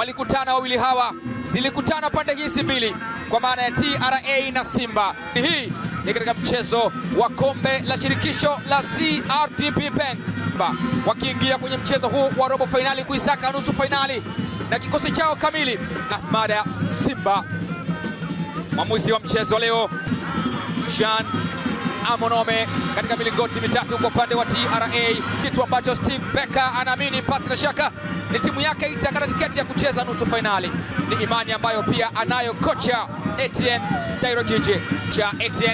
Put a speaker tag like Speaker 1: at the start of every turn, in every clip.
Speaker 1: walikutana wawili hawa, zilikutana pande hizi mbili kwa maana ya TRA na Simba. Hii ni katika mchezo wa kombe la shirikisho la CRDB Bank, wakiingia kwenye mchezo huu wa robo fainali kuisaka nusu fainali na kikosi chao kamili. Ahmad ya Simba, mwamuzi wa mchezo leo Jean Amonome katika milingoti mitatu kwa upande wa TRA, kitu ambacho Steve Becker anaamini pasi na shaka ni timu yake itakata tiketi ya kucheza nusu fainali. Ni imani ambayo pia anayo kocha Etienne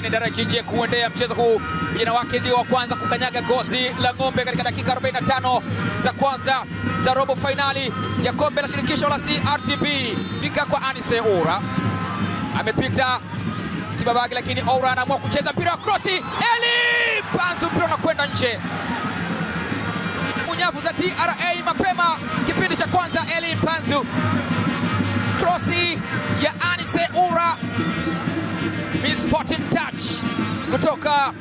Speaker 1: Dairokije kuendea mchezo huu. Vijana wake ndio wa kwanza kukanyaga gozi la ng'ombe katika dakika 45 za kwanza za robo fainali ya kombe la shirikisho la CRDB. Pika kwa Anise Oura, amepita Kibabage, lakini Oura anaamua kucheza mpira wa crossi. Eli Mpanzu, mpira unakwenda nje. Munyavu za TRA mapema kipindi cha kwanza. Eli Mpanzu, crossi ya Anise Oura, spotting touch kutoka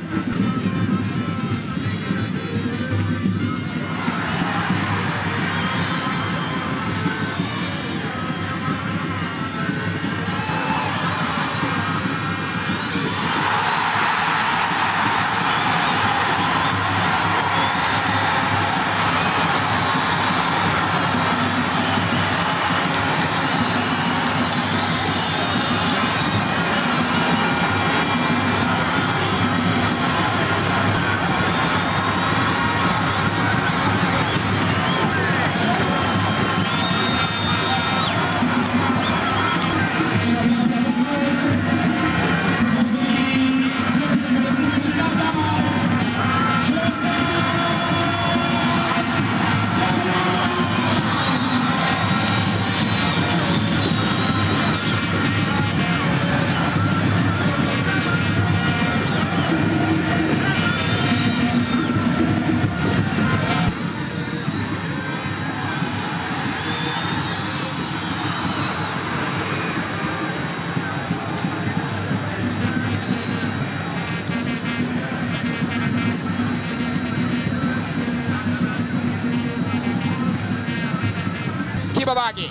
Speaker 1: Kibabage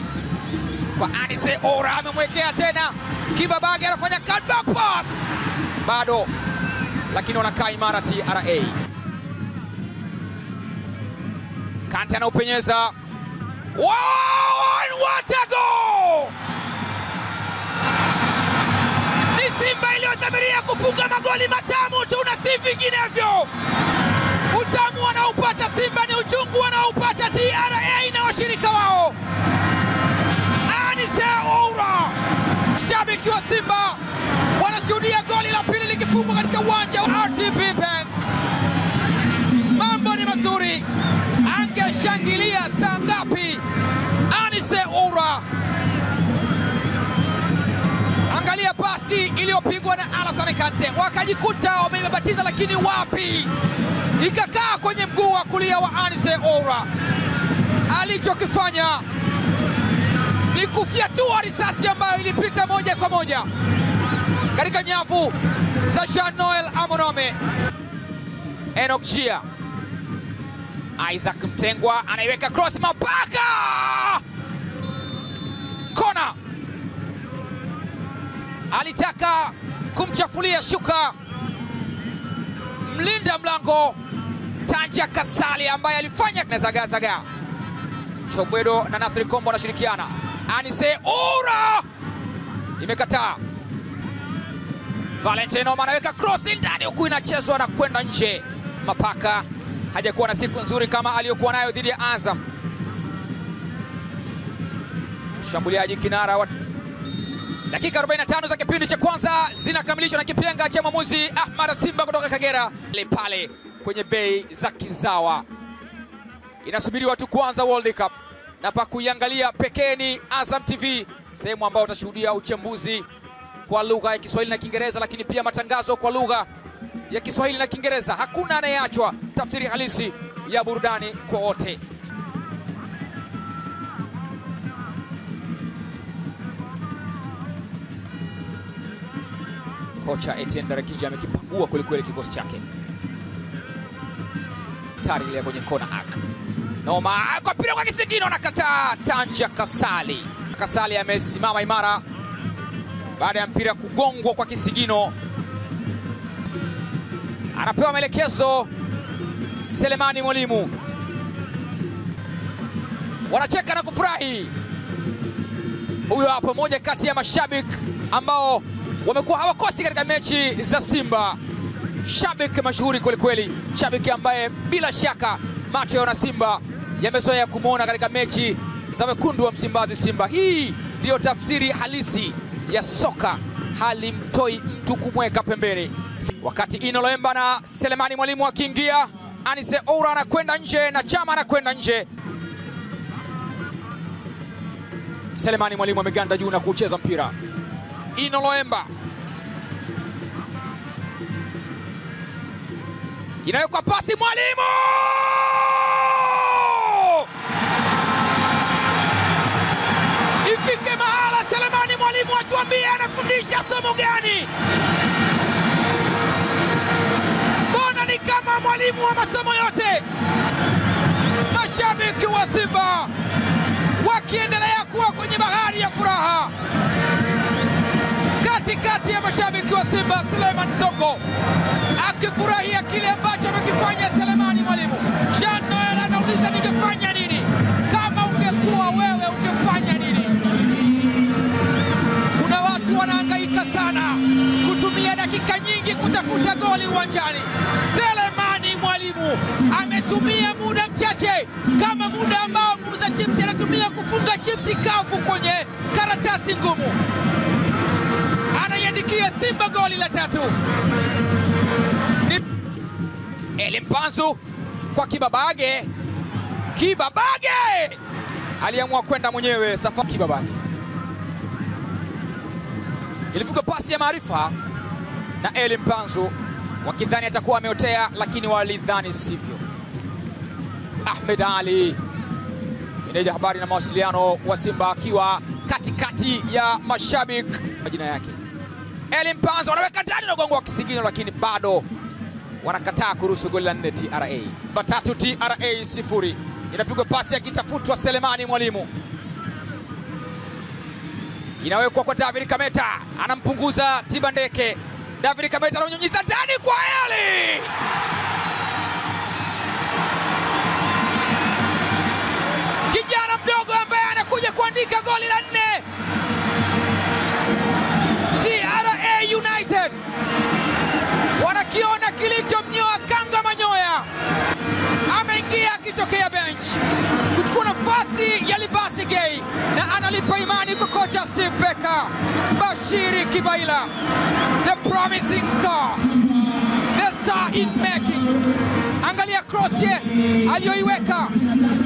Speaker 1: kwa Anise Oura, amemwekea tena Kibabage, anafanya cutback pass bado, lakini wanakaa imara TRA. Kante anaupenyeza, wow, what a goal! Ni Simba iliyodhamiria kufunga magoli matamu tu na si vinginevyo. Utamu wanaopata Simba ni uchungu wanaopata TRA na washirika wao. Anise Oura, shabiki wa Simba wanashuhudia goli la pili likifungwa katika uwanja wa RDB Bank. Mambo ni mazuri, angeshangilia saa ngapi Anise Oura. Angalia pasi iliyopigwa na Alassane Kante, wakajikuta wamebatiza, lakini wapi, ikakaa kwenye mguu wa kulia wa Anise Oura. Alichokifanya ni kufyatua risasi ambayo ilipita moja kwa moja katika nyavu za Jean-Noel Amonome. Enoch Gia, Isaac Mtengwa anaiweka cross, mapaka kona, alitaka kumchafulia shuka mlinda mlango Tanja Kasali ambaye alifanya zagazaga. Chobwedo na Nasri Kombo wanashirikiana. Anise Oura imekataa. Valentino anaweka cross ndani, huku inachezwa na kwenda nje. Mapaka hajakuwa na siku nzuri kama aliyokuwa nayo dhidi ya Azam. Mshambuliaji kinara wa dakika 45 za kipindi cha kwanza zinakamilishwa na kipenga cha mwamuzi Ahmad Simba kutoka Kagera. Pale kwenye bei za Kizawa inasubiriwa tu kuanza World Cup, na pa kuiangalia pekee ni Azam TV, sehemu ambayo utashuhudia uchambuzi kwa lugha ya Kiswahili na Kiingereza, lakini pia matangazo kwa lugha ya Kiswahili na Kiingereza. Hakuna anayeachwa, tafsiri halisi ya burudani kwa wote. Kocha Etienne Dairokije amekipangua kwelikweli kikosi chake. Stari ile kwenye kona Noma kwa mpira kwa kisigino, nakataa Tanja Kasali. Kasali amesimama imara baada ya mpira kugongwa kwa kisigino. Anapewa maelekezo Selemani Mwalimu. Wanacheka na kufurahi. Huyo hapo moja kati ya mashabiki ambao wamekuwa hawakosi katika mechi za Simba. Shabiki mashuhuri kweli kweli, shabiki ambaye bila shaka macho ya Simba yamezoea kumuona katika mechi za wekundu wa Msimbazi Simba. Hii ndiyo tafsiri halisi ya soka, halimtoi mtu kumweka pembeni. Wakati Ino Loemba na Selemani Mwalimu wakiingia, Anise Oura anakwenda nje na Chama anakwenda nje. Selemani Mwalimu ameganda juu na kucheza mpira. Ino Loemba inawekwa pasi, Mwalimu ifike mahala Selemani Mwalimu atuambie anafundisha somo gani? Mbona ni kama mwalimu wa masomo yote? Mashabiki wa Simba wakiendelea kuwa kwenye bahari ya furaha. Katikati ya mashabiki wa Simba, Suleiman Sonko akifurahia kile ambacho anakifanya Selemani Mwalimu. Jean Noel anauliza, ningefanya nini? Kama ungekuwa wewe ungefanya nini? Kuna watu wanahangaika sana kutumia dakika nyingi kutafuta goli uwanjani. Selemani Mwalimu ametumia muda mchache kama muda ambao muuza chips anatumia kufunga chips kavu kwenye karatasi ngumu. Anaiandikia Simba goli la 3. Eli Mpanzu kwa Kibabage. Kibabage aliamua kwenda mwenyewe safari. Kibabage ilipigwa pasi ya maarifa na Eli Mpanzu, wakidhani atakuwa ameotea, lakini walidhani sivyo. Ahmed Ali, meneja habari na mawasiliano wa Simba, akiwa katikati ya mashabiki. Majina yake Eli Mpanzu anaweka ndani na gongo wa kisigino, lakini bado wanakataa kuruhusu goli la 4 TRA. 3 TRA 0. Inapigwa pasi akitafutwa Selemani Mwalimu. Inawekwa kwa David Kameta, anampunguza Tibandeke. David Kameta ananyunyiza ndani kwa Eli. Kijana mdogo ambaye anakuja kuandika goli la 4. TRA United wanakiona kilichomnyoa kanga manyoya. Ameingia akitokea bench kuchukua nafasi ya Libasi Gay, na analipa imani kwa kocha Steve Becker. Bashiri Kibaila, the promising star, the star in making. Angalia cross aliyoiweka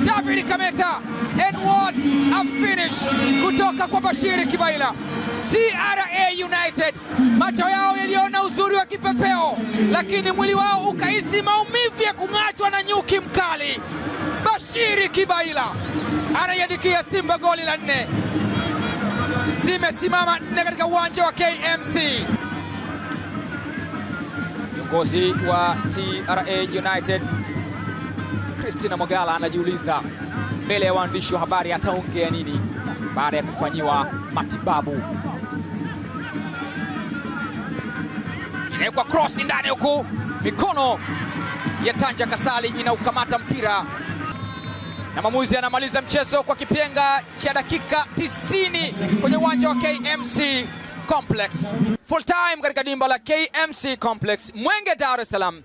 Speaker 1: David Kameta, and what a finish kutoka kwa Bashiri Kibaila. TRA United macho yao yaliona uzuri wa kipepeo, lakini mwili wao ukahisi maumivu ya kung'atwa na nyuki mkali. Bashiri Kibaila anaiandikia Simba goli la 4. Zimesimama 4 katika uwanja wa KMC. Viongozi wa TRA United, Christina Mogala, anajiuliza mbele ya waandishi wa habari ataongea nini baada ya kufanyiwa matibabu. Inawekwa cross ndani huku, mikono ya Tanja Kasali inaukamata mpira, na mwamuzi anamaliza mchezo kwa kipenga cha dakika 90 kwenye uwanja wa KMC Complex. Full time katika dimba la KMC Complex, Mwenge, Dar es Salaam.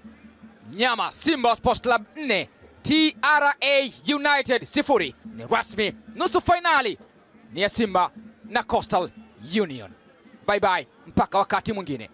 Speaker 1: Nyama Simba Sports Club 4 TRA United 0. Ni rasmi, nusu finali ni ya Simba na Coastal Union. Bye bye mpaka wakati mwingine.